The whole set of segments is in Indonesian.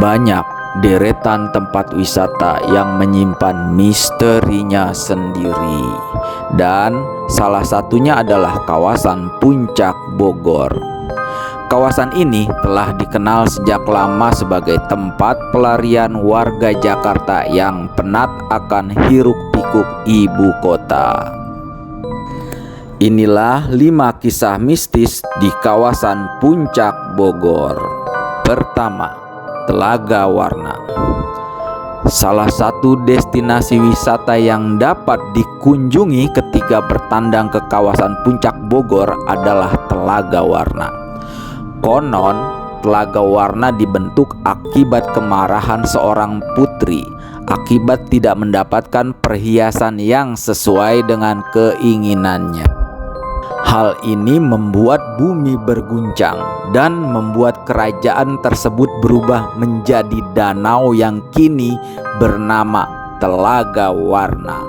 Banyak deretan tempat wisata yang menyimpan misterinya sendiri, dan salah satunya adalah kawasan Puncak Bogor. Kawasan ini telah dikenal sejak lama sebagai tempat pelarian warga Jakarta yang penat akan hiruk-pikuk ibu kota. Inilah 5 kisah mistis di kawasan Puncak Bogor. Pertama, Telaga Warna. Salah satu destinasi wisata yang dapat dikunjungi ketika bertandang ke kawasan Puncak Bogor adalah Telaga Warna. Konon, Telaga Warna dibentuk akibat kemarahan seorang putri akibat tidak mendapatkan perhiasan yang sesuai dengan keinginannya. Hal ini membuat bumi berguncang dan membuat kerajaan tersebut berubah menjadi danau yang kini bernama Telaga Warna.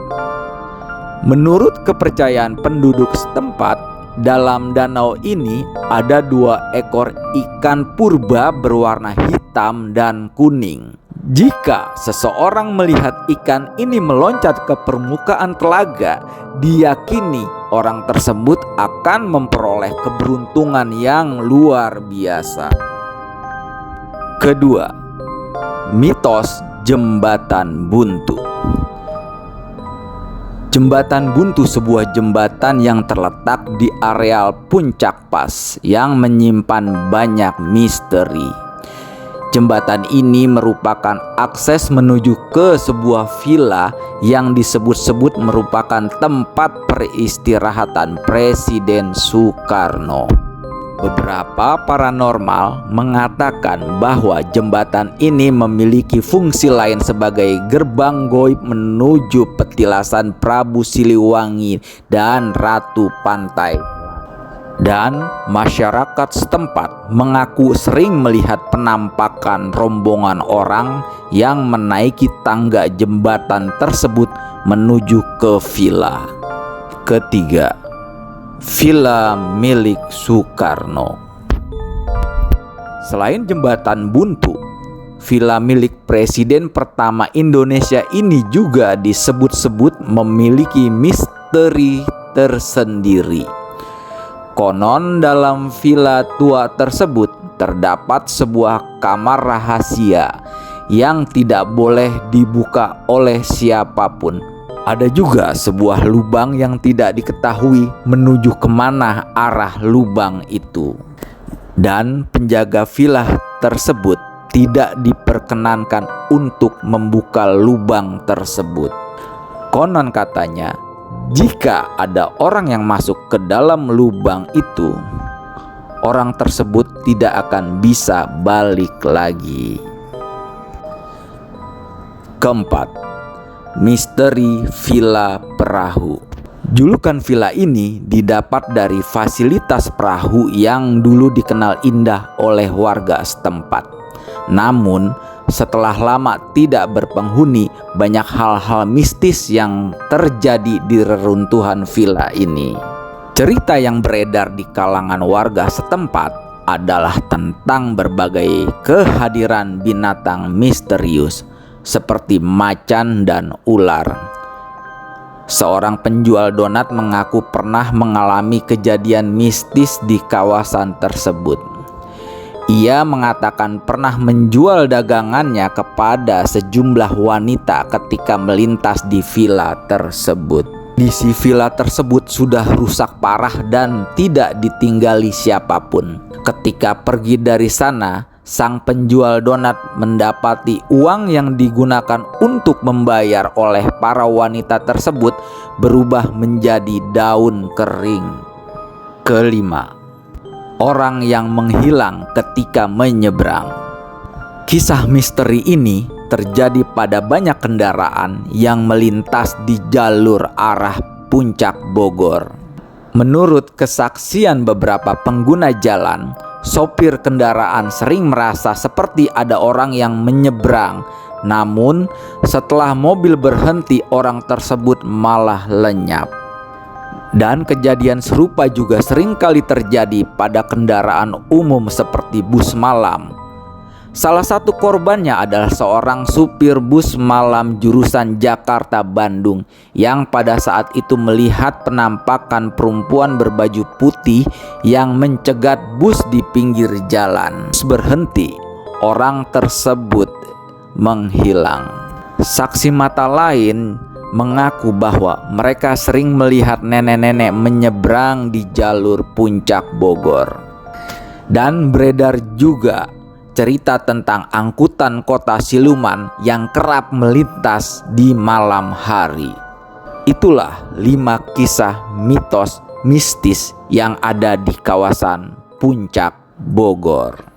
Menurut kepercayaan penduduk setempat, dalam danau ini ada 2 ekor ikan purba berwarna hitam dan kuning. Jika seseorang melihat ikan ini meloncat ke permukaan telaga, diyakini orang tersebut akan memperoleh keberuntungan yang luar biasa. Kedua, mitos Jembatan Buntu. Jembatan Buntu sebuah jembatan yang terletak di areal Puncak Pas yang menyimpan banyak misteri. Jembatan ini merupakan akses menuju ke sebuah villa yang disebut-sebut merupakan tempat peristirahatan Presiden Soekarno. Beberapa paranormal mengatakan bahwa jembatan ini memiliki fungsi lain sebagai gerbang goib menuju petilasan Prabu Siliwangi dan Ratu Pantai. Dan masyarakat setempat mengaku sering melihat penampakan rombongan orang yang menaiki tangga jembatan tersebut menuju ke villa. Ketiga, villa milik Soekarno. Selain Jembatan Buntu, villa milik Presiden pertama Indonesia ini juga disebut-sebut memiliki misteri tersendiri. Konon dalam villa tua tersebut terdapat sebuah kamar rahasia yang tidak boleh dibuka oleh siapapun. Ada juga sebuah lubang yang tidak diketahui menuju kemana arah lubang itu. Dan penjaga villa tersebut tidak diperkenankan untuk membuka lubang tersebut. Konon katanya, jika ada orang yang masuk ke dalam lubang itu, orang tersebut tidak akan bisa balik lagi. Keempat, misteri Villa Perahu. Julukan villa ini didapat dari fasilitas perahu yang dulu dikenal indah oleh warga setempat. Namun, setelah lama tidak berpenghuni, banyak hal-hal mistis yang terjadi di reruntuhan villa ini. Cerita yang beredar di kalangan warga setempat adalah tentang berbagai kehadiran binatang misterius seperti macan dan ular. Seorang penjual donat mengaku pernah mengalami kejadian mistis di kawasan tersebut. Ia mengatakan pernah menjual dagangannya kepada sejumlah wanita ketika melintas di villa tersebut. Kondisi villa tersebut sudah rusak parah dan tidak ditinggali siapapun. Ketika pergi dari sana, sang penjual donat mendapati uang yang digunakan untuk membayar oleh para wanita tersebut berubah menjadi daun kering. Kelima, orang yang menghilang ketika menyeberang. Kisah misteri ini terjadi pada banyak kendaraan yang melintas di jalur arah Puncak Bogor. Menurut kesaksian beberapa pengguna jalan, sopir kendaraan sering merasa seperti ada orang yang menyeberang. Namun, setelah mobil berhenti, orang tersebut malah lenyap. Dan kejadian serupa juga sering kali terjadi pada kendaraan umum seperti bus malam. Salah satu korbannya adalah seorang supir bus malam jurusan Jakarta-Bandung yang pada saat itu melihat penampakan perempuan berbaju putih yang mencegat bus di pinggir jalan. Bus berhenti, orang tersebut menghilang. Saksi mata lain mengaku bahwa mereka sering melihat nenek-nenek menyeberang di jalur Puncak Bogor. Dan beredar juga cerita tentang angkutan kota siluman yang kerap melintas di malam hari. Itulah 5 kisah mitos mistis yang ada di kawasan Puncak Bogor.